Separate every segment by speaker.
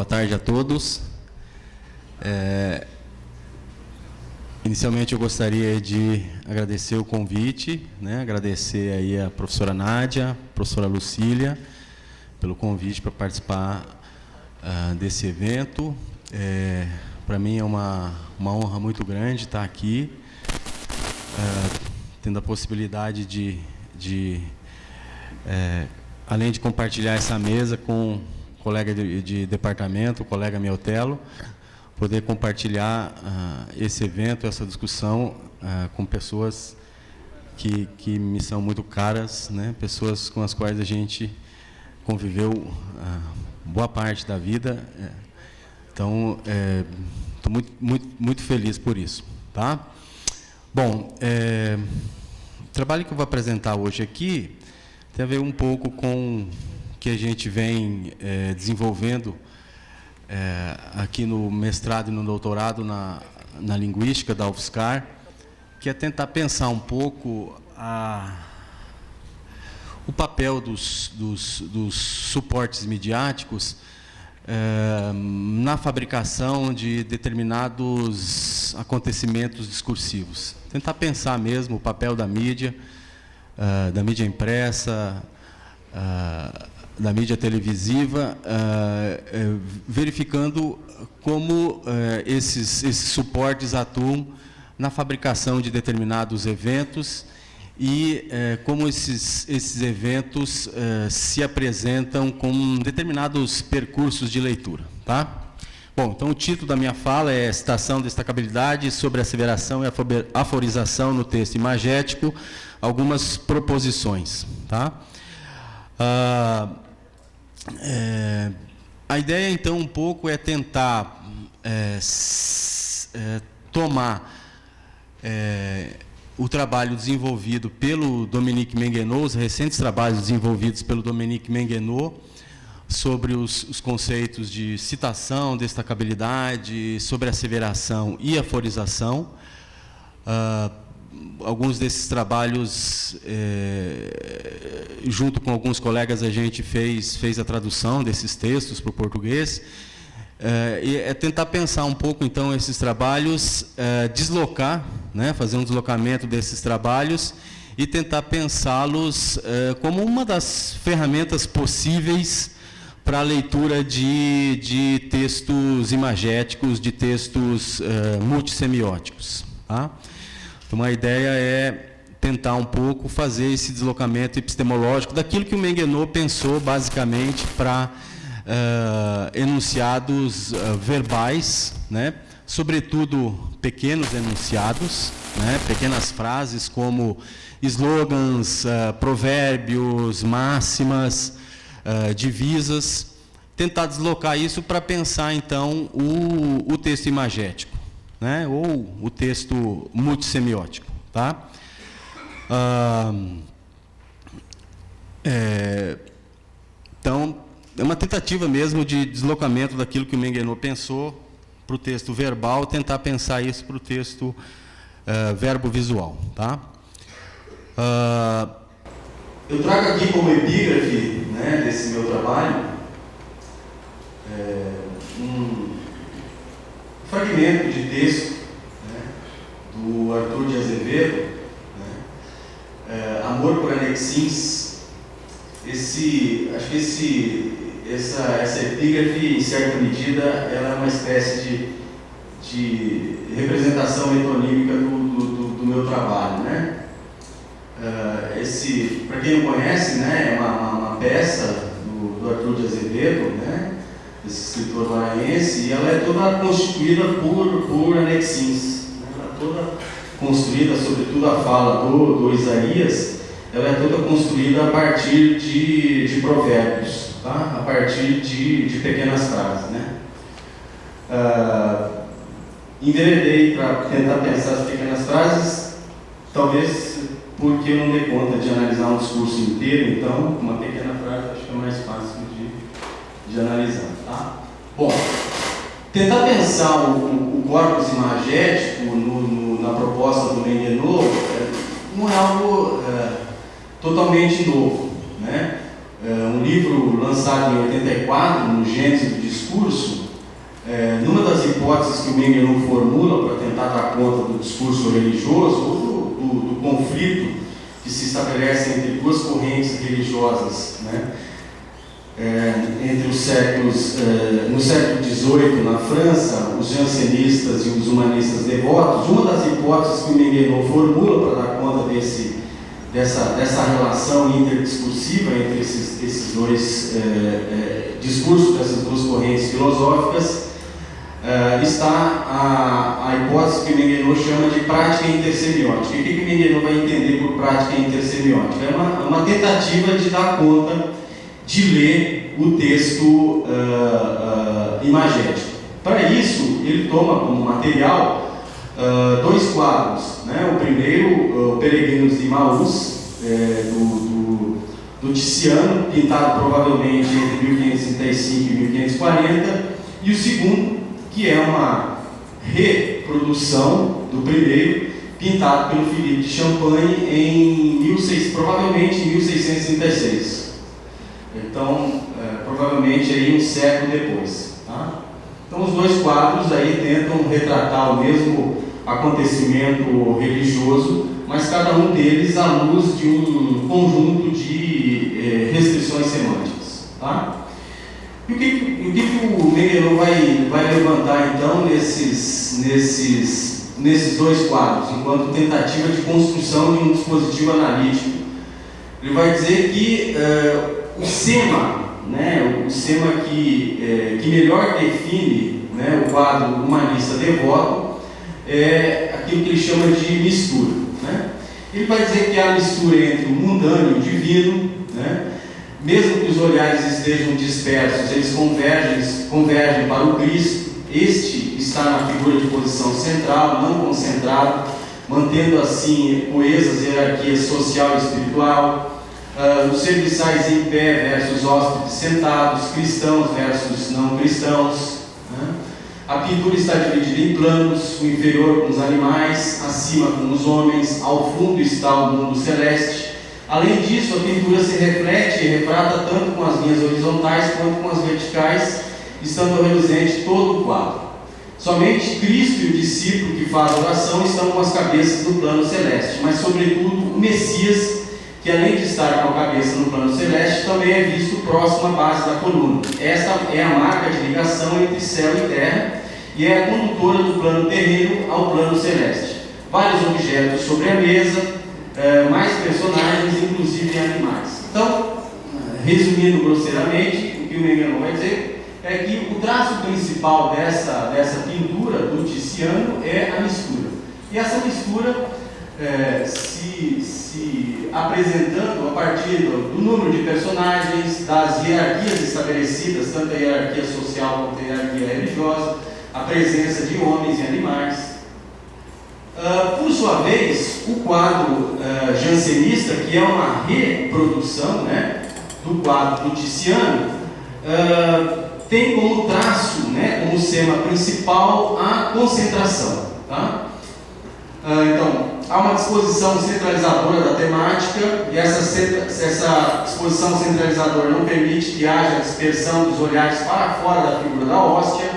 Speaker 1: Boa tarde a todos. Inicialmente eu gostaria de agradecer o convite, agradecer aí a professora Nádia, a professora Lucília, pelo convite para participar desse evento. Para mim é uma honra muito grande estar aqui, tendo a possibilidade de além de compartilhar essa mesa com o colega de departamento, o colega Miotelo, poder compartilhar esse evento, essa discussão com pessoas que me são muito caras, pessoas com as quais a gente conviveu boa parte da vida. Então, estou muito feliz por isso. Tá? Bom, o trabalho que eu vou apresentar hoje aqui tem a ver um pouco com o que a gente vem desenvolvendo aqui no mestrado e no doutorado na linguística da UFSCar, que é tentar pensar um pouco o papel dos suportes midiáticos na fabricação de determinados acontecimentos discursivos. Tentar pensar mesmo o papel da mídia impressa, da mídia televisiva, verificando como esses suportes atuam na fabricação de determinados eventos e como esses eventos se apresentam com determinados percursos de leitura. Tá? Bom, então o título da minha fala é Citação, Destacabilidade sobre Asseveração e Aforização no Texto Imagético, algumas proposições. Tá? A ideia, então, um pouco é tentar tomar o trabalho desenvolvido pelo Dominique Menguenot, os recentes trabalhos desenvolvidos pelo Dominique Menguenot, sobre os conceitos de citação, destacabilidade, sobre asseveração e aforização. Alguns desses trabalhos, junto com alguns colegas, a gente fez a tradução desses textos para o português. E é tentar pensar um pouco, então, esses trabalhos, deslocar, fazer um deslocamento desses trabalhos e tentar pensá-los como uma das ferramentas possíveis para a leitura de textos imagéticos, de textos multissemióticos. Tá? Então, a ideia é tentar um pouco fazer esse deslocamento epistemológico daquilo que o Menguenot pensou, basicamente, para enunciados verbais, sobretudo pequenos enunciados, pequenas frases como slogans, provérbios, máximas, divisas, tentar deslocar isso para pensar, então, o texto imagético, ou o texto multissemiótico. Tá? Então, é uma tentativa mesmo de deslocamento daquilo que o Menguenot pensou para o texto verbal, tentar pensar isso para o texto verbo-visual. Tá? Eu trago aqui como epígrafe desse meu trabalho um fragmento de texto do Arthur de Azevedo, Amor por Anexins. Acho que essa epígrafe, em certa medida, ela é uma espécie de representação metonímica do meu trabalho. Para quem não conhece, é uma peça do Arthur de Azevedo, esse escritor maranhense, e ela é toda constituída por anexins. Ela é toda construída, sobretudo a fala do Isaías, ela é toda construída a partir de provérbios, tá? A partir de pequenas frases. Enveredei para tentar pensar as pequenas frases, talvez porque eu não dei conta de analisar um discurso inteiro, então uma pequena frase acho que é mais fácil de analisar. Tá? Bom, tentar pensar o corpus imagético na proposta do Menguenot não é algo totalmente novo. Um no livro lançado em 84, no Gênese do Discurso, numa das hipóteses que o Mengelon formula para tentar dar conta do discurso religioso, ou do conflito que se estabelece entre duas correntes religiosas, né? Entre os séculos, no século XVIII na França, os jansenistas e os humanistas devotos, uma das hipóteses que o Mengelon formula para dar conta dessa relação interdiscursiva entre esses dois discursos, dessas duas correntes filosóficas, está a hipótese que o Mengelon chama de prática intersemiótica. E o que o Mengelon vai entender por prática intersemiótica? É uma tentativa de dar conta de ler o texto imagético. Para isso, ele toma como material dois quadros, né? O primeiro, Peregrinos de Emaús, do Tiziano, pintado provavelmente entre 1535 e 1540, e o segundo, que é uma reprodução do primeiro, pintado pelo Philippe de Champagne provavelmente em 1636. Então, provavelmente aí um século depois. Tá? Então, os dois quadros aí tentam retratar o mesmo acontecimento religioso, mas cada um deles à luz de um conjunto de restrições semânticas. Tá? E o que o Mengelon vai levantar então nesses dois quadros, enquanto tentativa de construção de um dispositivo analítico? Ele vai dizer que o SEMA, né, o SEMA que melhor define, né, o quadro humanista devoto, é aquilo que ele chama de mistura. Né? Ele vai dizer que há mistura entre o mundano e o divino, né? Mesmo que os olhares estejam dispersos, eles convergem para o Cristo. Este está na figura de posição central, não concentrado, mantendo assim coesas hierarquias social e espiritual. Os serviçais em pé versus hóspedes sentados, cristãos versus não cristãos. Né? A pintura está dividida em planos, o inferior com os animais, acima com os homens, ao fundo está o mundo celeste. Além disso, a pintura se reflete e retrata tanto com as linhas horizontais quanto com as verticais, estando reluzente todo o quadro. Somente Cristo e o discípulo que faz oração estão com as cabeças no plano celeste, mas sobretudo o Messias, que além de estar com a cabeça no plano celeste, também é visto próximo à base da coluna. Esta é a marca de ligação entre céu e terra e é a condutora do plano terreno ao plano celeste. Vários objetos sobre a mesa, mais personagens, inclusive animais. Então, resumindo grosseiramente, o que o Mengelon vai dizer é que o traço principal dessa pintura do Tiziano é a mistura. E essa mistura se apresentando a partir do número de personagens, das hierarquias estabelecidas, tanto a hierarquia social quanto a hierarquia religiosa, a presença de homens e animais. Por sua vez, o quadro jansenista, que é uma reprodução, né, do quadro do Tiziano, tem como traço, né, como tema principal, a concentração. Tá? Então, há uma disposição centralizadora da temática, e essa disposição centralizadora não permite que haja dispersão dos olhares para fora da figura da hóstia,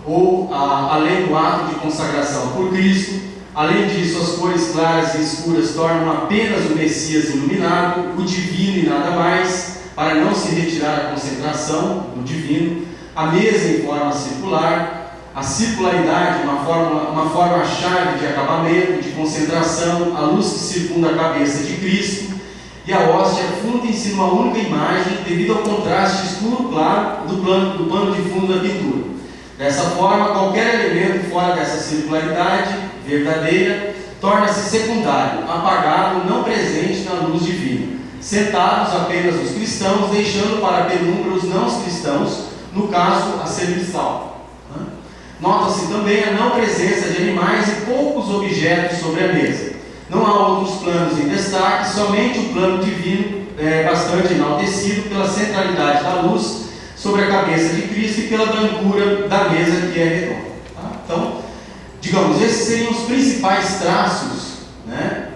Speaker 1: ou além do ato de consagração por Cristo. Além disso, as cores claras e escuras tornam apenas o Messias iluminado, o divino e nada mais, para não se retirar a concentração do divino. A mesa em forma circular, a circularidade, uma forma-chave de acabamento, de concentração, a luz que circunda a cabeça de Cristo, e a hóstia fundem-se numa única imagem devido ao contraste escuro-claro do plano de fundo da pintura. Dessa forma, qualquer elemento fora dessa circularidade verdadeira torna-se secundário, apagado, não presente na luz divina. Sentados apenas os cristãos, deixando para a penumbra os não cristãos, no caso, a serviçal. Nota-se também a não presença de animais e poucos objetos sobre a mesa. Não há outros planos em destaque, somente o plano divino é bastante enaltecido pela centralidade da luz sobre a cabeça de Cristo e pela brancura da mesa que é redonda. Tá? Então, digamos, esses seriam os principais traços, né,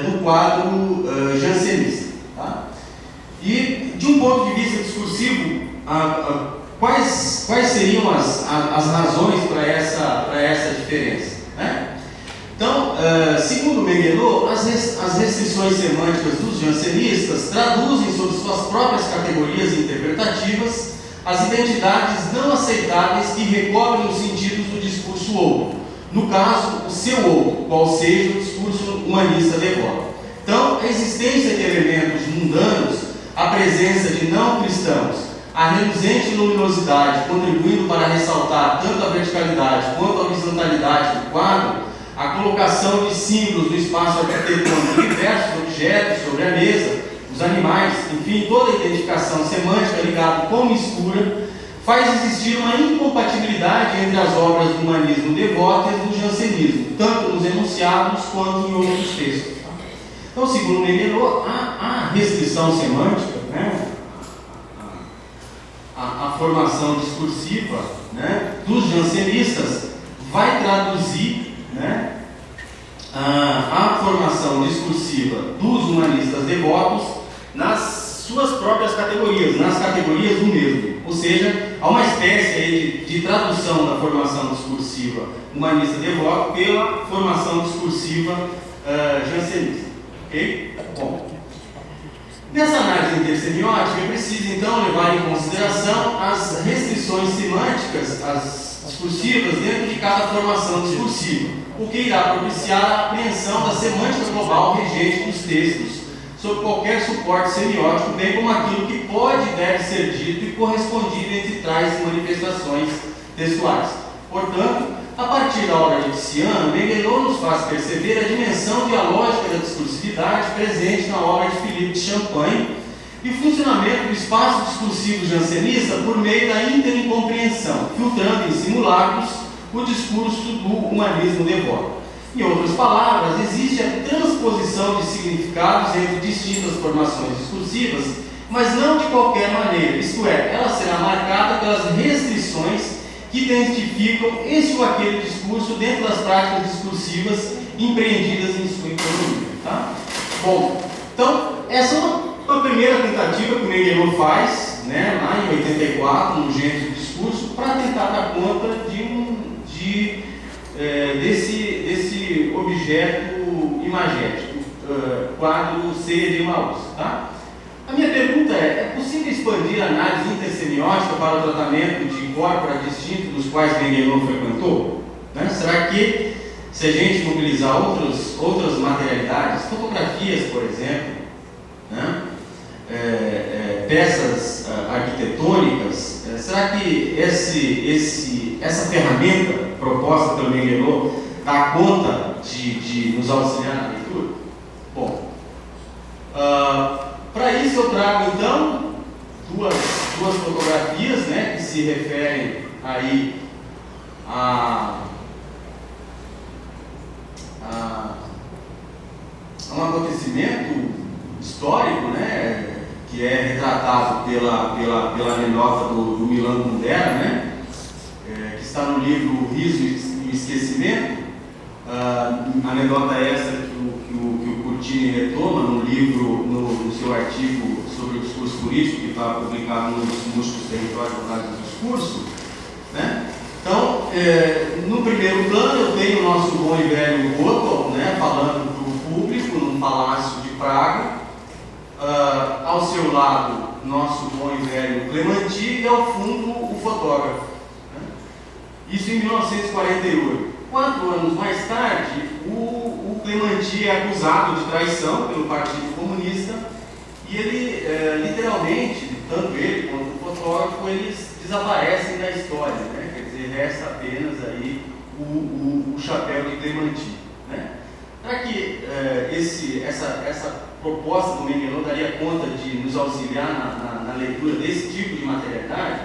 Speaker 1: do quadro jansenista. Tá? E de um ponto de vista discursivo, quais seriam as razões para essa diferença, né? Então, segundo Mengelot, as restrições semânticas dos jansenistas traduzem sob suas próprias categorias interpretativas as identidades não aceitáveis que recobrem os sentidos do discurso outro, no caso, o seu outro, qual seja o discurso humanista devoto. Então, a existência de elementos mundanos, a presença de não cristãos, a reluzente luminosidade contribuindo para ressaltar tanto a verticalidade quanto a horizontalidade do quadro, a colocação de símbolos no espaço arquitetônico diversos objetos sobre a mesa, os animais, enfim, toda a identificação semântica ligada como escura, faz existir uma incompatibilidade entre as obras do humanismo devoto e as do jansenismo, tanto nos enunciados quanto em outros textos. Então, segundo Mengelot, a restrição semântica, né, a formação discursiva, né, dos jansenistas vai traduzir, né, a formação discursiva dos humanistas devotos nas suas próprias categorias, nas categorias do mesmo. Ou seja, há uma espécie aí de tradução da formação discursiva humanista devoto pela formação discursiva jansenista. Ok? Bom, nessa análise intersemiótica é preciso então levar em consideração as restrições semânticas, as discursivas dentro de cada formação discursiva, o que irá propiciar a apreensão da semântica global regente dos textos sob qualquer suporte semiótico, bem como aquilo que pode e deve ser dito e correspondido entre tais manifestações textuais. Portanto, a partir da obra de Tiziano, Mengelot nos faz perceber a dimensão dialógica da discursividade presente na obra de Philippe de Champagne e o funcionamento do espaço discursivo jansenista por meio da interinkompreensão, filtrando em simulacros o discurso do humanismo devoto. Em outras palavras, existe a transposição de significados entre distintas formações discursivas, mas não de qualquer maneira, isto é, ela será marcada pelas restrições que identificam esse ou aquele discurso dentro das práticas discursivas empreendidas em sua economia. Tá? Bom, então, essa é uma primeira tentativa que o Mengelot faz, né, lá em 84, no Gênesis do Discurso, para tentar dar conta desse objeto imagético, quadro Ceia de Emaús. Tá? A minha pergunta é possível expandir a análise intersemiótica para o tratamento de corpora distintos dos quais Mengelot frequentou? Né? Será que, se a gente mobilizar outras materialidades, fotografias, por exemplo, né? Peças arquitetônicas, será que essa ferramenta proposta pelo Mengelot dá conta de nos auxiliar na leitura? Bom, para isso eu trago então duas fotografias, né, que se referem aí a um acontecimento histórico, né, que é retratado pela anedota do Milan Kundera, né, que está no livro O Riso e o Esquecimento. Anedota essa que o Curtini retoma no livro, no seu artigo sobre o discurso político, que está publicado no Múltiplos Territórios do Discurso, né? Então, no primeiro plano eu tenho o nosso bom e velho Gotwald, né, falando para o público num palácio de Praga. Ao seu lado, nosso bom e velho Clementi, e ao fundo o fotógrafo. Né? Isso em 1948. 4 anos mais tarde, o Clementi é acusado de traição pelo Partido Comunista e ele, literalmente, tanto ele quanto o fotógrafo, eles desaparecem da história, né? Quer dizer, resta apenas aí o chapéu de Clementi. Né? Será que essa proposta do Mengelot daria conta de nos auxiliar na leitura desse tipo de materialidade?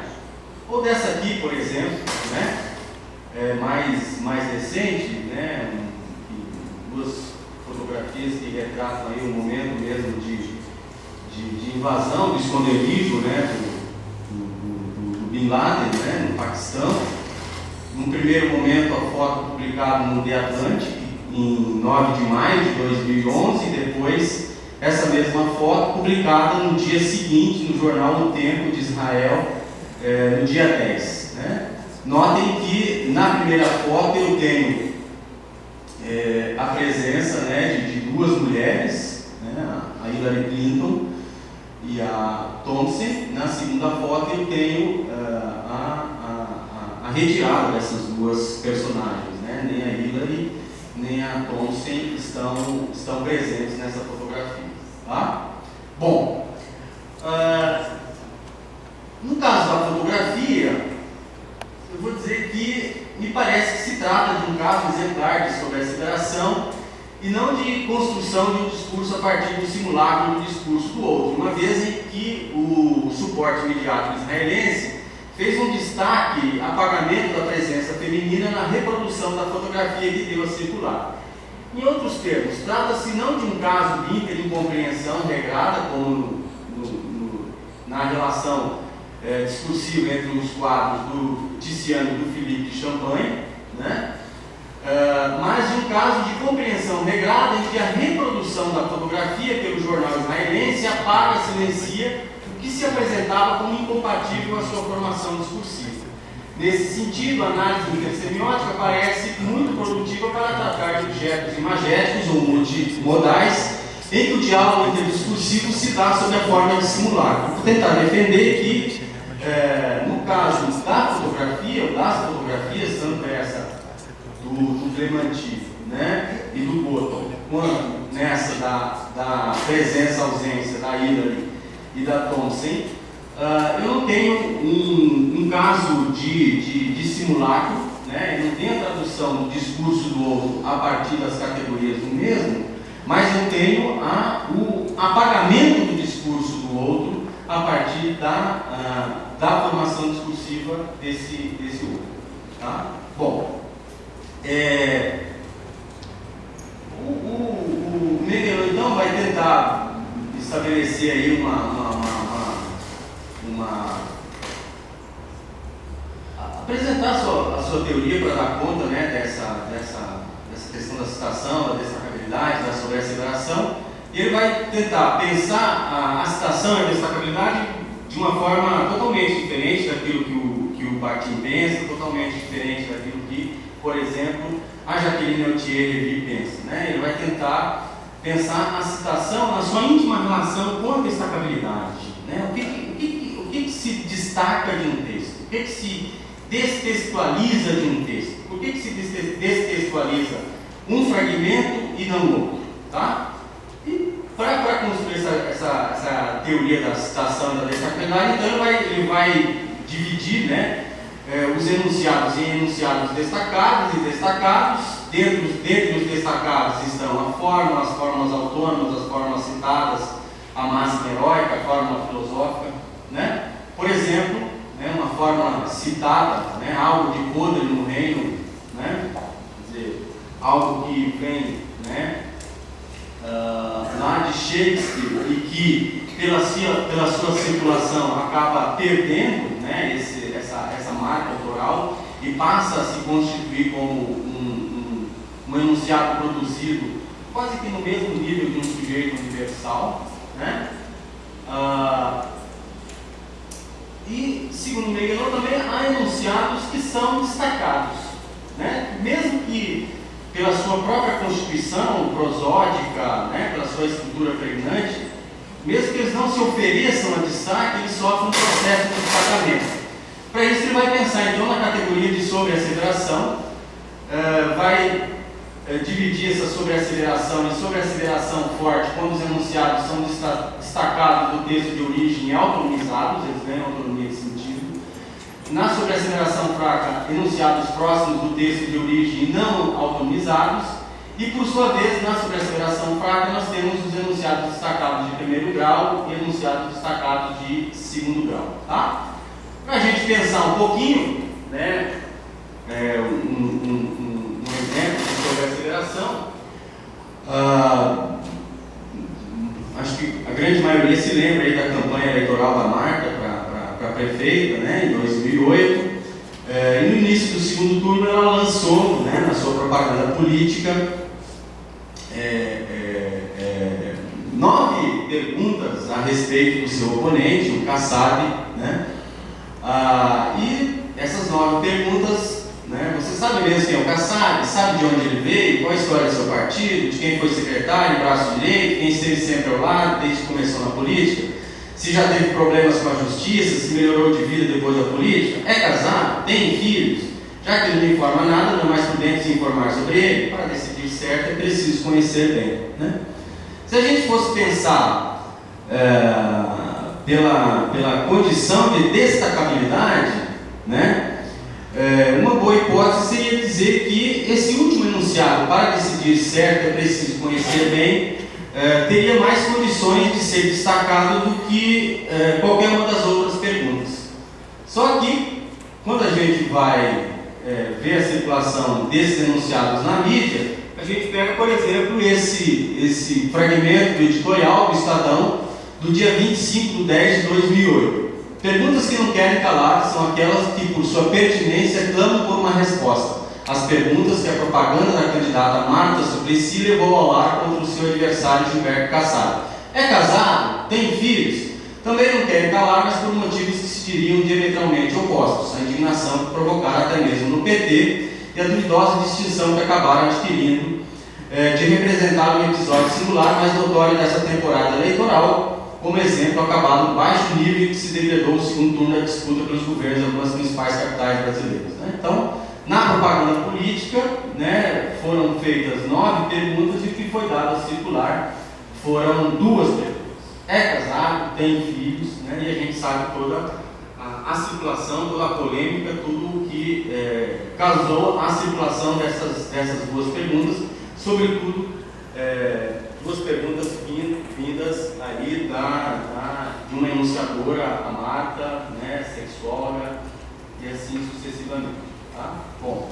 Speaker 1: Ou dessa aqui, por exemplo, né? Mais recente, né? Duas fotografias que retratam aí um momento mesmo de invasão, do esconderijo, né? do Bin Laden, né? No Paquistão. Num primeiro momento, a foto publicada no The Atlantic, em 9 de maio de 2011, e depois essa mesma foto publicada no dia seguinte no jornal O Tempo de Israel, no dia 10. Né? Notem que na primeira foto eu tenho a presença, né, de duas mulheres, né, a Hillary Clinton e a Thompson. Na segunda foto eu tenho a retirada dessas duas personagens, né? Nem a Hillary nem a Thompson estão presentes nessa fotografia. Tá? Bom, no caso da fotografia, eu vou dizer que me parece que se trata de um caso exemplar de sobreaceleração e não de construção de um discurso a partir do simulacro do discurso do outro, uma vez em que o suporte midiático israelense fez um destaque apagamento da presença feminina na reprodução da fotografia que deu a circular. Em outros termos, trata-se não de um caso de incompreensão regrada, como na relação discursiva entre os quadros do Tiziano e do Philippe de Champagne, né? Mas de um caso de compreensão regrada em que a reprodução da fotografia pelo jornal israelense apaga, silencia o que se apresentava como incompatível com a sua formação discursiva. Nesse sentido, a análise intersemiótica parece muito produtiva para tratar de objetos imagéticos ou multimodais em que o diálogo interdiscursivo se dá sob a forma de simulacro. Vou tentar defender que, no caso da fotografia, ou das fotografias, tanto essa do Clementine, né, e do Bottom, quanto nessa da presença-ausência da Hillary e da Thompson, eu não tenho um caso de simulacro, né? Eu não tenho a tradução do discurso do outro a partir das categorias do mesmo, mas eu tenho o apagamento do discurso do outro a partir da formação discursiva desse outro. Tá? Bom, o Miguel então vai tentar estabelecer aí apresentar a sua teoria para dar conta, né, dessa questão da citação, da destacabilidade, da sobreaceleração, e ele vai tentar pensar a citação e a destacabilidade de uma forma totalmente diferente daquilo que o Bakhtin pensa, totalmente diferente daquilo que, por exemplo, a Jacqueline Autier pensa. Né? Ele vai tentar pensar a citação na sua íntima relação com a destacabilidade. Né? O que se destaca de um texto? O que se destextualiza de um texto? Por que se destextualiza um fragmento e não outro? Tá? E para construir essa teoria da citação e da destacabilidade, então ele vai dividir, né, os enunciados em enunciados destacados e destacados. Dentro dos destacados estão as fórmulas autônomas, as fórmulas citadas, a máxima heróica, a fórmula filosófica. Né? Por exemplo, né, uma fórmula citada, né, algo de podre no reino, né, quer dizer, algo que vem, né, lá de Shakespeare e que pela sua circulação acaba perdendo, né, essa marca autoral e passa a se constituir como um enunciado produzido quase que no mesmo nível de um sujeito universal. Né? E, segundo Miguel, também há enunciados que são destacados, né? Mesmo que pela sua própria constituição prosódica, né, pela sua estrutura pregnante, mesmo que eles não se ofereçam a destaque, eles sofrem um processo de destacamento. Para isso ele vai pensar então na categoria de sobreaceleração, vai dividir essa sobreaceleração em sobreaceleração forte quando os enunciados são destacados do texto de origem e autonomizados, eles ganham autonomia de sentido. Na sobreaceleração fraca, enunciados próximos do texto de origem e não autonomizados. E por sua vez, na sobreaceleração fraca, nós temos os enunciados destacados de primeiro grau e enunciados destacados de segundo grau. Tá? Para a gente pensar um pouquinho, né, um exemplo de sobreaceleração, acho que a grande maioria se lembra aí da campanha eleitoral da Marta para prefeita, né, em 2008. E no início do segundo turno ela lançou, né, na sua propaganda política 9 perguntas a respeito do seu oponente, o Kassab, né? E essas 9 perguntas, né? Você sabe mesmo quem é o Kassab? Sabe de onde ele veio? Qual a história do seu partido? De quem foi secretário, braço direito? Quem esteve sempre ao lado desde que começou na política? Se já teve problemas com a justiça? Se melhorou de vida depois da política? É casado? Tem filhos? Já que ele não informa nada, não é mais prudente se informar sobre ele. Para decidir certo é preciso conhecer bem, né? Se a gente fosse pensar pela condição de destacabilidade, né, uma boa hipótese seria dizer que esse último enunciado, para decidir certo é preciso conhecer bem, teria mais condições de ser destacado do que qualquer uma das outras perguntas. Só que, quando a gente vai ver a circulação desses enunciados na mídia, a gente pega, por exemplo, esse fragmento do editorial do Estadão do dia 25 de 10 de 2008. Perguntas que não querem calar são aquelas que, por sua pertinência, clamam por uma resposta. As perguntas que a propaganda da candidata Marta Suplicy levou ao ar contra o seu adversário Gilberto Kassab. É casado? Tem filhos? Também não querem calar, mas por motivos que se diriam diametralmente opostos. A indignação que provocaram até mesmo no PT e a duvidosa distinção que acabaram adquirindo de representar um episódio singular mais notório dessa temporada eleitoral, como exemplo acabado no baixo nível que se degradou o segundo turno da disputa pelos governos de algumas principais capitais brasileiras, né? Então, na propaganda política, né, foram feitas 9 perguntas e o que foi dado a circular foram 2 perguntas. É casado, tem filhos, né, e a gente sabe toda a circulação, toda a polêmica, tudo o que causou a circulação dessas 2 perguntas, sobretudo 2 perguntas vindas aí de uma enunciadora, a Marta, né, sexóloga, e assim sucessivamente. Tá? Bom,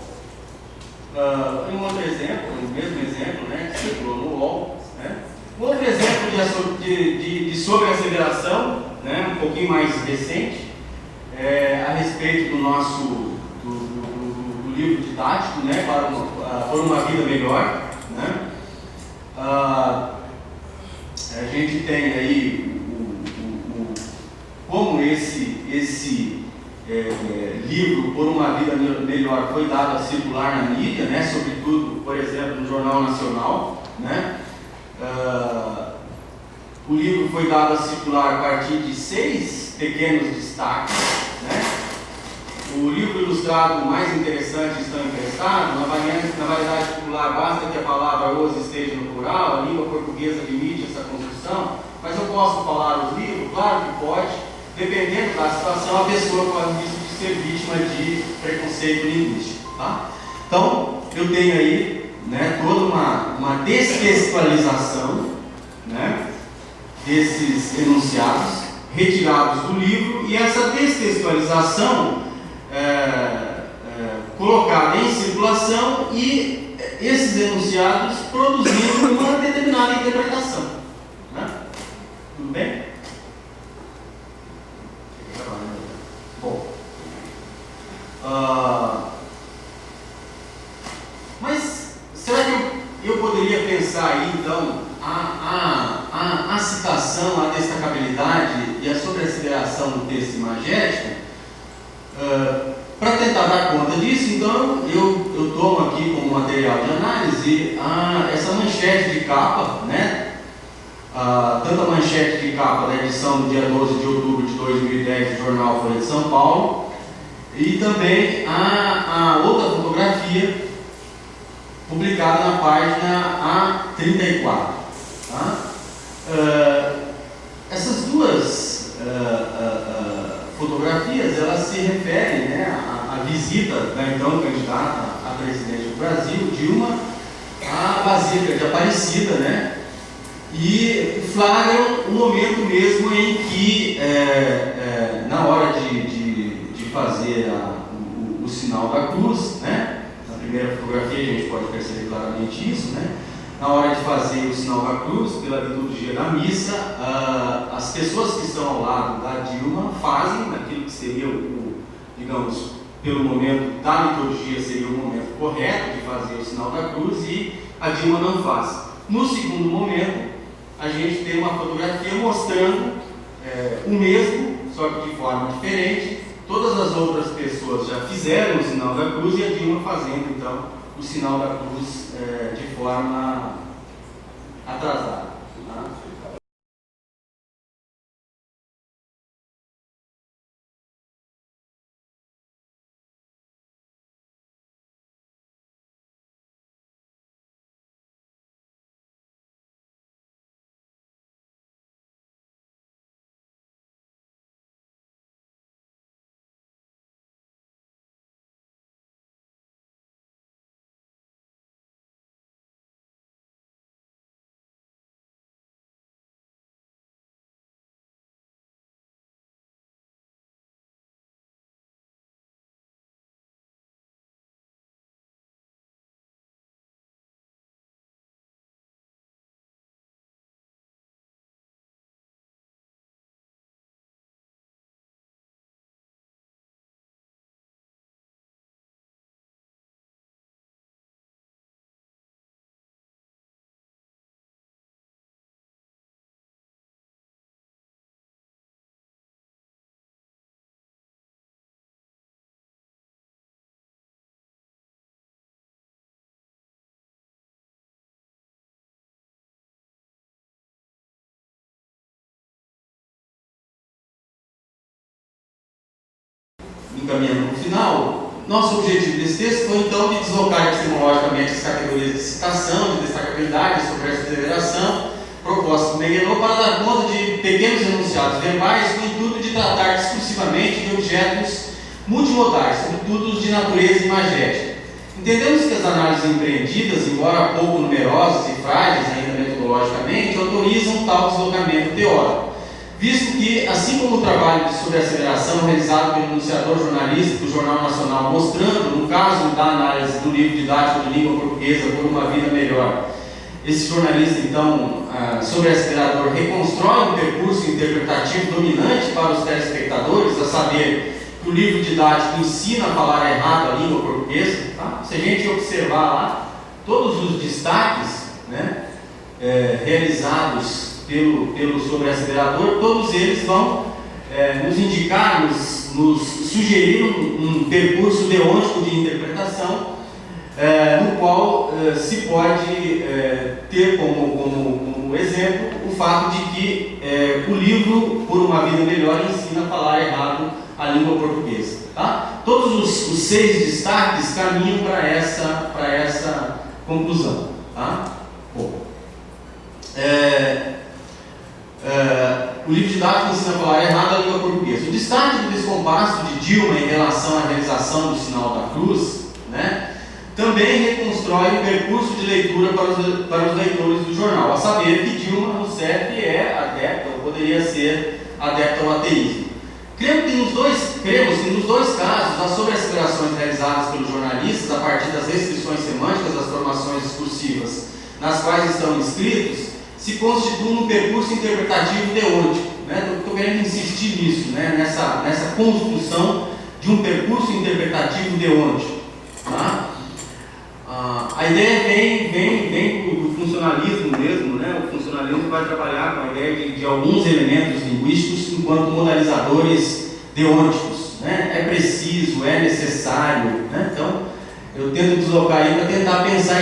Speaker 1: um outro exemplo, o mesmo exemplo, né, que circulou no UOL, né? Um outro exemplo de sobreaceleração, né, um pouquinho mais recente, a respeito do nosso do livro didático, né, por uma vida melhor, né? A gente tem aí como esse livro por uma vida melhor foi dado a circular na mídia, né, sobretudo, por exemplo, no Jornal Nacional, né? O livro foi dado a circular a partir de 6 pequenos destaques, né? O livro ilustrado mais interessante estão emprestados. Na variedade popular, basta que a palavra os esteja no plural, a língua portuguesa limite essa construção, mas eu posso falar os livros? Claro que pode, dependendo da situação, a pessoa corre o risco de ser vítima de preconceito linguístico. Tá? Então, eu tenho aí, né, toda uma destextualização, né, desses enunciados retirados do livro, e essa destextualização colocada em circulação e esses enunciados produzindo uma determinada interpretação. Né? Tudo bem? Bom, mas será que eu poderia pensar aí, então, a citação, a destacabilidade e a sobreaceleração do texto imagético? Para tentar dar conta disso, então, eu tomo aqui como material de análise essa manchete de capa, né? Tanto a manchete de capa da edição do dia 12 de outubro de 2010 do jornal Folha de São Paulo, e também a outra fotografia publicada na página A34. Tá? Essas duas fotografias, elas se referem, né, à visita da então candidata a presidente do Brasil, Dilma, à Basílica de Aparecida, né, e flagram o momento mesmo em que, na hora de fazer o sinal da cruz, né, na primeira fotografia a gente pode perceber claramente isso, né, na hora de fazer o sinal da cruz, pela liturgia da missa, as pessoas que estão ao lado da Dilma fazem aquilo que seria digamos, pelo momento da liturgia, seria o momento correto de fazer o sinal da cruz, e a Dilma não faz. No segundo momento, a gente tem uma fotografia mostrando o mesmo, só que de forma diferente. Todas as outras pessoas já fizeram o sinal da cruz e a Dilma fazendo, então, o sinal da cruz de forma atrasada. Tá? Encaminhando para o final, nosso objetivo desse texto foi então de deslocar epistemologicamente as categorias de citação, de destacabilidade, de sobreveração, propostas do Meigelot para dar conta de pequenos enunciados verbais com o intuito de tratar exclusivamente de objetos multimodais, sobretudo os de natureza imagética. Entendemos que as análises empreendidas, embora pouco numerosas e frágeis ainda metodologicamente, autorizam tal deslocamento teórico, visto que, assim como o trabalho de sobreaceleração realizado pelo enunciador jornalístico do Jornal Nacional, mostrando, no caso da análise do livro didático de língua portuguesa por uma vida melhor, esse jornalista, então, sobreacelerador, reconstrói um percurso interpretativo dominante para os telespectadores, a saber, que o livro didático ensina a falar errado a língua portuguesa. Tá? Se a gente observar lá, todos os destaques, né, realizados pelo sobreacelerador, todos eles vão nos indicar, nos sugerir um percurso deôntico de interpretação, no qual se pode ter como exemplo o fato de que o livro, por uma vida melhor, ensina a falar errado a língua portuguesa. Tá? Todos os 6 destaques caminham para essa conclusão. Tá? Bom, o livro didático ensina a falar errado a língua portuguesa. O destaque do descompasso de Dilma em relação à realização do sinal da cruz, né, também reconstrói um percurso de leitura para os leitores do jornal, a saber que Dilma Rousseff é adepta, ou poderia ser adepta ao ateísmo. Cremos que nos dois casos, as sobreacelerações realizadas pelos jornalistas a partir das restrições semânticas das formações discursivas nas quais estão inscritos, se constituem um percurso interpretativo deôntico. Estou querendo insistir nisso, né? nessa construção de um percurso interpretativo deôntico. Tá? A ideia vem do funcionalismo mesmo, né? O funcionalismo vai trabalhar com a ideia de alguns elementos linguísticos enquanto modalizadores deônticos, né? É preciso, é necessário, né? Então, eu tento deslocar aí para tentar pensar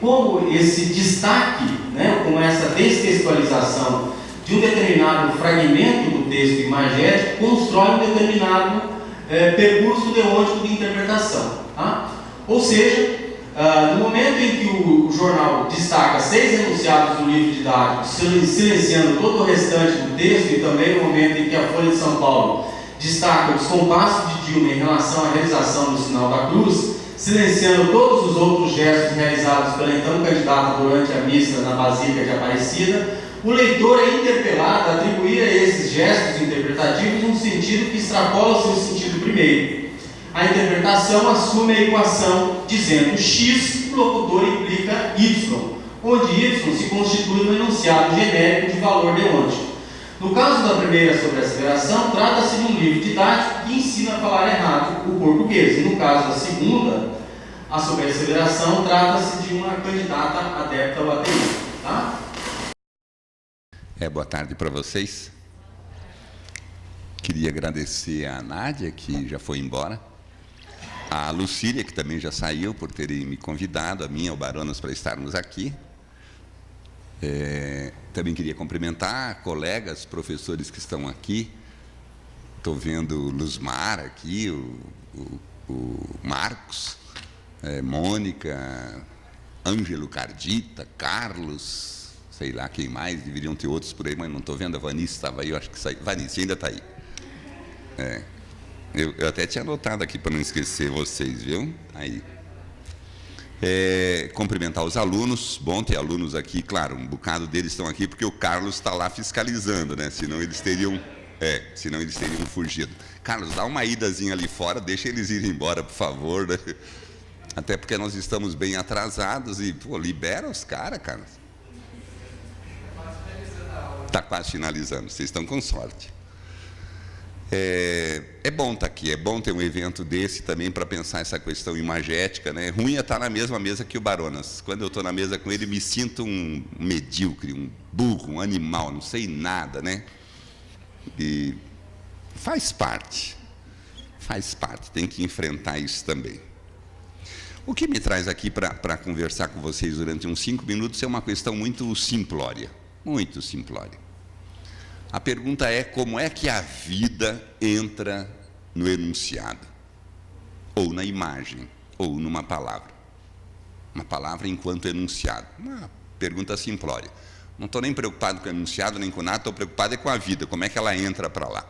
Speaker 1: como esse destaque, né? Como essa destextualização de um determinado fragmento do texto imagético constrói um determinado percurso deôntico de interpretação. Tá? Ou seja, no momento em que o jornal destaca 6 enunciados do livro didático, silenciando todo o restante do texto, e também no momento em que a Folha de São Paulo destaca o descompasso de Dilma em relação à realização do sinal da cruz, silenciando todos os outros gestos realizados pela então candidata durante a missa na Basílica de Aparecida, o leitor é interpelado a atribuir a esses gestos interpretativos um sentido que extrapola o seu sentido primeiro. A interpretação assume a equação dizendo X, o locutor implica Y, onde Y se constitui um enunciado genérico de valor deôntico. No caso da primeira sobreaceleração, trata-se de um livro didático que ensina a falar errado o português. E no caso da segunda, a sobreaceleração, trata-se de uma candidata adepta ao ateísmo. Tá?
Speaker 2: Boa tarde para vocês. Queria agradecer a Nádia, que já foi embora, a Lucília, que também já saiu, por terem me convidado, a mim e ao Baronas, para estarmos aqui. Também queria cumprimentar colegas, professores que estão aqui. Estou vendo o Luzmar aqui, o Marcos, Mônica, Ângelo Cardita, Carlos, sei lá quem mais, deveriam ter outros por aí, mas não estou vendo. A Vanice estava aí, eu acho que saiu. Vanice, ainda está aí. Eu até tinha anotado aqui para não esquecer vocês, viu? Aí. Cumprimentar os alunos. Bom ter alunos aqui, claro, um bocado deles estão aqui porque o Carlos está lá fiscalizando, né? Senão eles teriam fugido. Carlos, dá uma idazinha ali fora, deixa eles irem embora, por favor, né? Até porque nós estamos bem atrasados e, pô, libera os caras, cara. Está quase finalizando, vocês estão com sorte. É bom estar aqui, é bom ter um evento desse também para pensar essa questão imagética, né? Ruim é estar na mesma mesa que o Baronas. Quando eu estou na mesa com ele, me sinto um medíocre, um burro, um animal, não sei nada, né? E faz parte, tem que enfrentar isso também. O que me traz aqui para conversar com vocês durante uns 5 minutos é uma questão muito simplória, muito simplória. A pergunta é: como é que a vida entra no enunciado? Ou na imagem, ou numa palavra. Uma palavra enquanto enunciado. Uma pergunta simplória. Não estou nem preocupado com o enunciado, nem com nada, estou preocupado com a vida, como é que ela entra para lá.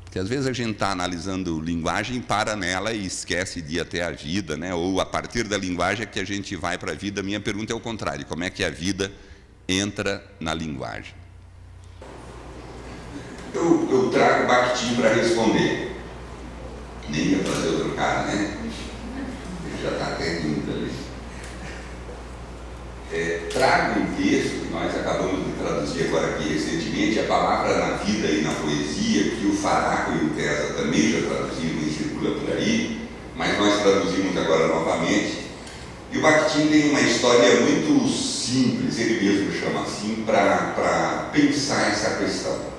Speaker 2: Porque às vezes a gente está analisando linguagem, para nela e esquece de ir até a vida, né? Ou a partir da linguagem é que a gente vai para a vida. Minha pergunta é o contrário: como é que a vida entra na linguagem? Eu trago o Bakhtin para responder. Nem ia fazer outro cara, né? Ele já está até rindo ali. Trago um texto que nós acabamos de traduzir agora aqui recentemente, a palavra na vida e na poesia, que o Faraco e o Tesa também já traduziram e circula por aí, mas nós traduzimos agora novamente. E o Bakhtin tem uma história muito simples, ele mesmo chama assim, para pensar essa questão.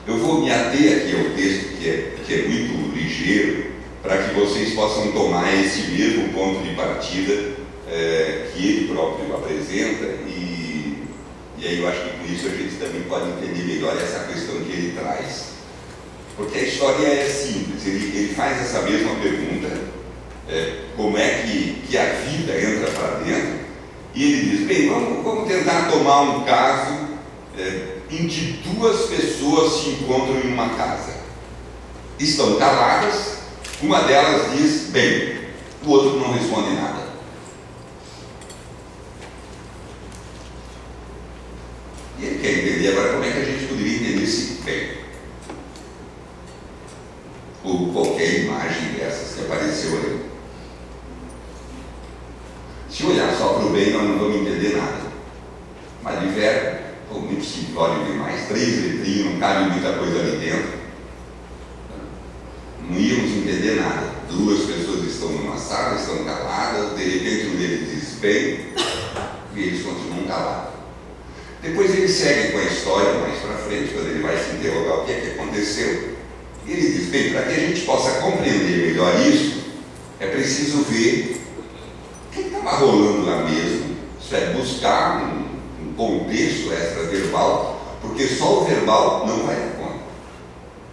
Speaker 2: Eu vou me ater aqui ao texto, que é muito ligeiro, para que vocês possam tomar esse mesmo ponto de partida que ele próprio apresenta, e aí eu acho que com isso a gente também pode entender melhor essa questão que ele traz. Porque a história é simples, ele faz essa mesma pergunta, como é que a vida entra para dentro, e ele diz: bem, vamos tentar tomar um caso em que 2 pessoas se encontram em uma casa. Estão caladas, uma delas diz bem, o outro não responde nada. E ele quer entender agora como é que a gente poderia entender esse bem. Ou qualquer imagem dessas que apareceu ali. Se olhar só para o bem, nós não vamos entender nada. Mas de verbo, muito simplório demais, 3 letrinhas, não cabe muita coisa ali dentro. Não íamos entender nada. 2 pessoas estão numa sala, estão caladas, de repente um deles diz bem, e eles continuam calados. Depois ele segue com a história mais para frente, quando ele vai se interrogar o que é que aconteceu. E ele diz: bem, para que a gente possa compreender melhor isso, é preciso ver o que estava rolando lá mesmo. Isso é buscar um contexto extra-verbal, porque só o verbal não vai dar conta.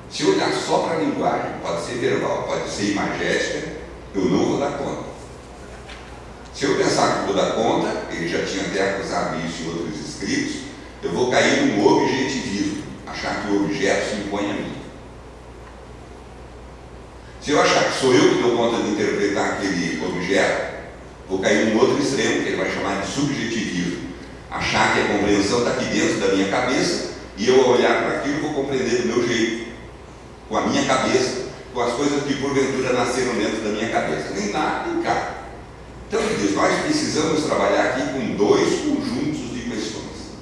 Speaker 2: Se olhar só para a linguagem, pode ser verbal, pode ser imagética, eu não vou dar conta. Se eu pensar que vou dar conta, ele já tinha até acusado isso em outros escritos, eu vou cair num objetivismo, achar que o objeto se impõe a mim. Se eu achar que sou eu que dou conta de interpretar aquele objeto, vou cair num outro extremo, que ele vai chamar de subjetivismo. Achar que a compreensão está aqui dentro da minha cabeça, e eu, ao olhar para aquilo, vou compreender do meu jeito, com a minha cabeça, com as coisas que porventura nasceram dentro da minha cabeça. Nem lá, nem cá. Então ele diz: nós precisamos trabalhar aqui com 2 conjuntos de questões.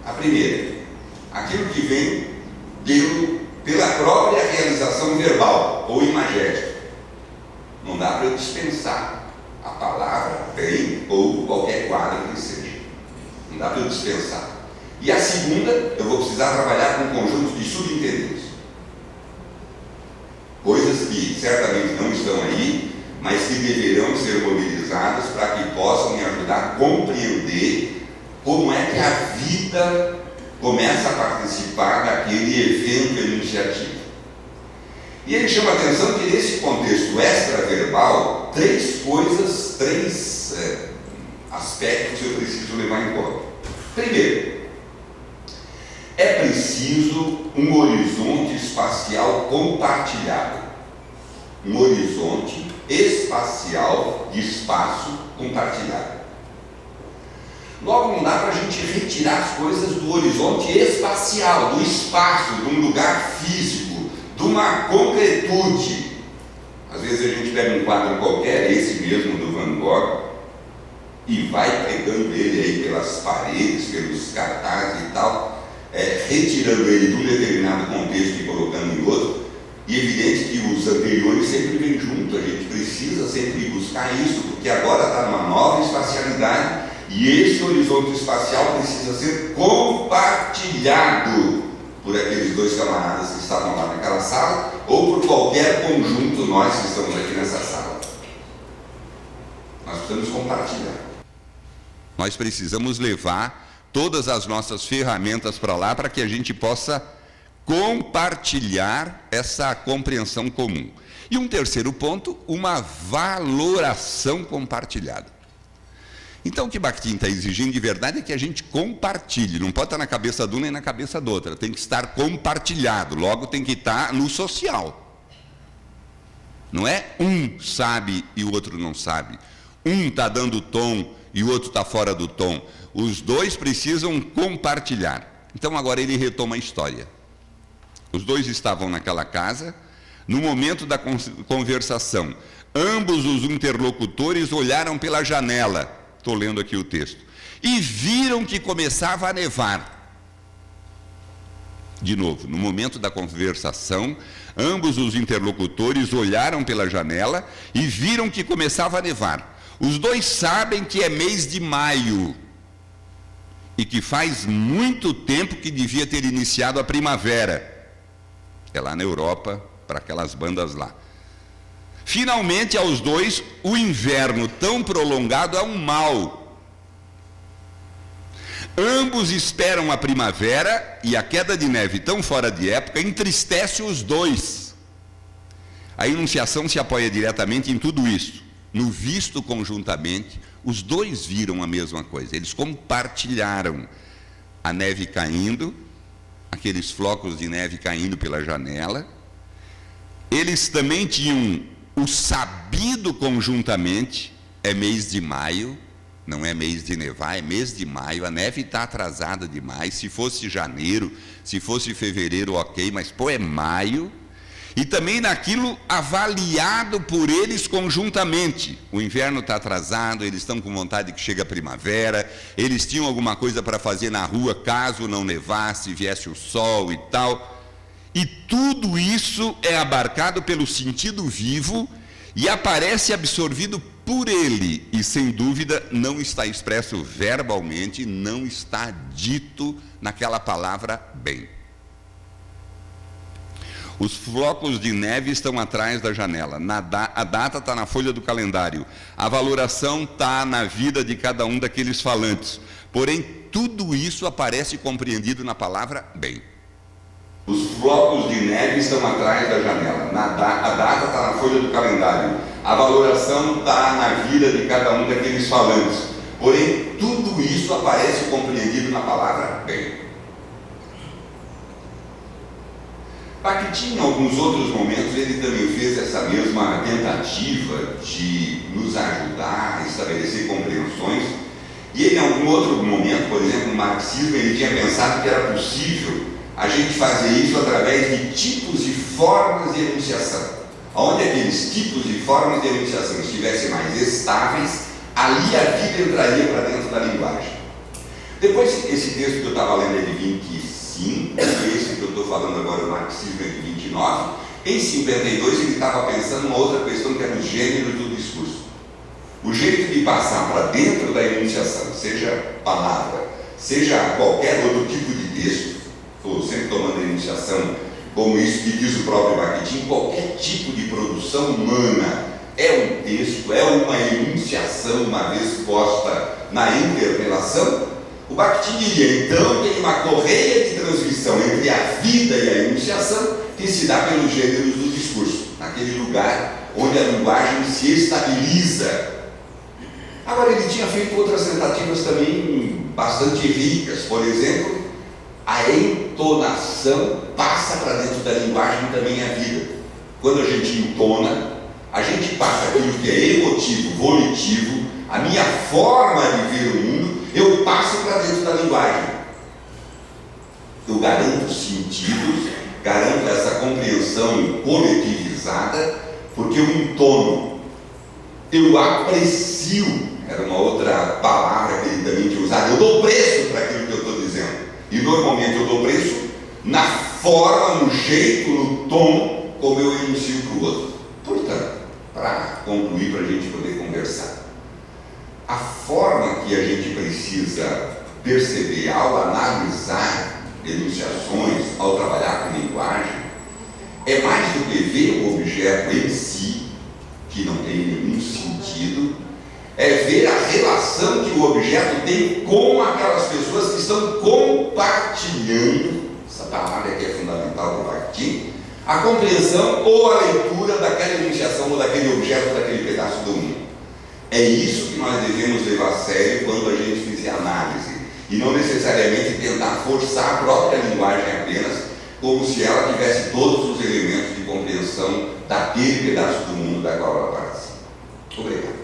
Speaker 2: A primeira, aquilo que vem pela própria realização verbal ou imagética. Não dá para eu dispensar a palavra bem ou qualquer quadro que seja. Não dá para eu dispensar. E a segunda, eu vou precisar trabalhar com um conjunto de subentendentes. Coisas que certamente não estão aí, mas que deverão ser mobilizadas para que possam me ajudar a compreender como é que a vida começa a participar daquele evento enunciativo. E ele chama a atenção que nesse contexto extraverbal, três aspectos eu preciso levar em conta. Primeiro, é preciso um horizonte espacial compartilhado. Um horizonte espacial de espaço compartilhado. Logo, não dá para a gente retirar as coisas do horizonte espacial, do espaço, de um lugar físico, de uma concretude. Às vezes a gente pega um quadro qualquer, esse mesmo do Van Gogh, e vai pegando ele aí pelas paredes, pelos cartazes e tal, retirando ele de um determinado contexto e colocando em outro. E é evidente que os anteriores sempre vêm junto, a gente precisa sempre buscar isso, porque agora está numa nova espacialidade e esse horizonte espacial precisa ser compartilhado por aqueles dois camaradas que estavam lá naquela sala ou por qualquer conjunto nós que estamos aqui nessa sala. Nós precisamos compartilhar. Nós precisamos levar todas as nossas ferramentas para lá para que a gente possa compartilhar essa compreensão comum. E um terceiro ponto, uma valoração compartilhada. Então o que Bakhtin está exigindo de verdade é que a gente compartilhe, não pode estar na cabeça de um nem na cabeça da outra, tem que estar compartilhado, logo tem que estar no social. Não é um sabe e o outro não sabe, um está dando tom e o outro está fora do tom, os dois precisam compartilhar. Então agora ele retoma a história. Os dois estavam naquela casa, no momento da conversação, ambos os interlocutores olharam pela janela, estou lendo aqui o texto, e viram que começava a nevar. De novo, no momento da conversação, ambos os interlocutores olharam pela janela e viram que começava a nevar. Os dois sabem que é mês de maio e que faz muito tempo que devia ter iniciado a primavera. É lá na Europa, para aquelas bandas lá. Finalmente, aos dois, o inverno tão prolongado é um mal. Ambos esperam a primavera e a queda de neve tão fora de época entristece os dois. A enunciação se apoia diretamente em tudo isso. No visto conjuntamente, os dois viram a mesma coisa. Eles compartilharam a neve caindo, aqueles flocos de neve caindo pela janela. Eles também tinham o sabido conjuntamente, é mês de maio, não é mês de nevar, é mês de maio, a neve está atrasada demais, se fosse janeiro, se fosse fevereiro, ok, mas pô, é maio. E também naquilo avaliado por eles conjuntamente. O inverno está atrasado, eles estão com vontade que chegue a primavera, eles tinham alguma coisa para fazer na rua caso não nevasse, viesse o sol e tal. E tudo isso é abarcado pelo sentido vivo e aparece absorvido por ele. E sem dúvida não está expresso verbalmente, não está dito naquela palavra bem. Os flocos de neve estão atrás da janela, a data está na folha do calendário, a valoração está na vida de cada um daqueles falantes, porém tudo isso aparece compreendido na palavra bem. Os flocos de neve estão atrás da janela, a data está na folha do calendário, a valoração está na vida de cada um daqueles falantes, porém tudo isso aparece compreendido na palavra bem. Bakhtin, em alguns outros momentos, ele também fez essa mesma tentativa de nos ajudar a estabelecer compreensões. E ele, em algum outro momento, por exemplo, no marxismo, ele tinha pensado que era possível a gente fazer isso através de tipos e formas de enunciação. Onde aqueles tipos e formas de enunciação estivessem mais estáveis, ali a vida entraria para dentro da linguagem. Depois, esse texto que eu estava lendo é de 25, esse que eu estou falando agora, o marxismo é de 29, em 52 ele estava pensando uma outra questão que era os gêneros do discurso. O jeito de passar para dentro da enunciação, seja palavra, seja qualquer outro tipo de texto, estou sempre tomando a enunciação como isso que diz o próprio Bakhtin, qualquer tipo de produção humana é um texto, é uma enunciação, uma vez posta na interpelação. O Bakhtin diria, então, tem uma correia de transmissão entre a vida e a enunciação que se dá pelos gêneros do discurso, naquele lugar onde a linguagem se estabiliza. Agora, ele tinha feito outras tentativas também bastante ricas. Por exemplo, a entonação passa para dentro da linguagem também a vida. Quando a gente entona, a gente passa aquilo que é emotivo, volitivo, a minha forma de ver o mundo, eu passo para dentro da linguagem. Eu garanto sentidos, garanto essa compreensão coletivizada, porque eu entono, eu aprecio, era uma outra palavra que ele também tinha usado, eu dou preço para aquilo que eu estou dizendo. E normalmente eu dou preço na forma, no jeito, no tom, como eu enuncio para o outro. Portanto, para concluir, para a gente poder conversar, a forma que a gente precisa perceber ao analisar enunciações, ao trabalhar com linguagem, é mais do que ver o objeto em si, que não tem nenhum sentido, é ver a relação que o objeto tem com aquelas pessoas que estão compartilhando, essa palavra que é fundamental para o Bakhtin, a compreensão ou a leitura daquela enunciação ou daquele objeto, daquele pedaço do mundo. É isso que nós devemos levar a sério quando a gente fizer análise, e não necessariamente tentar forçar a própria linguagem apenas, como se ela tivesse todos os elementos de compreensão daquele pedaço do mundo da qual ela participa. Obrigado.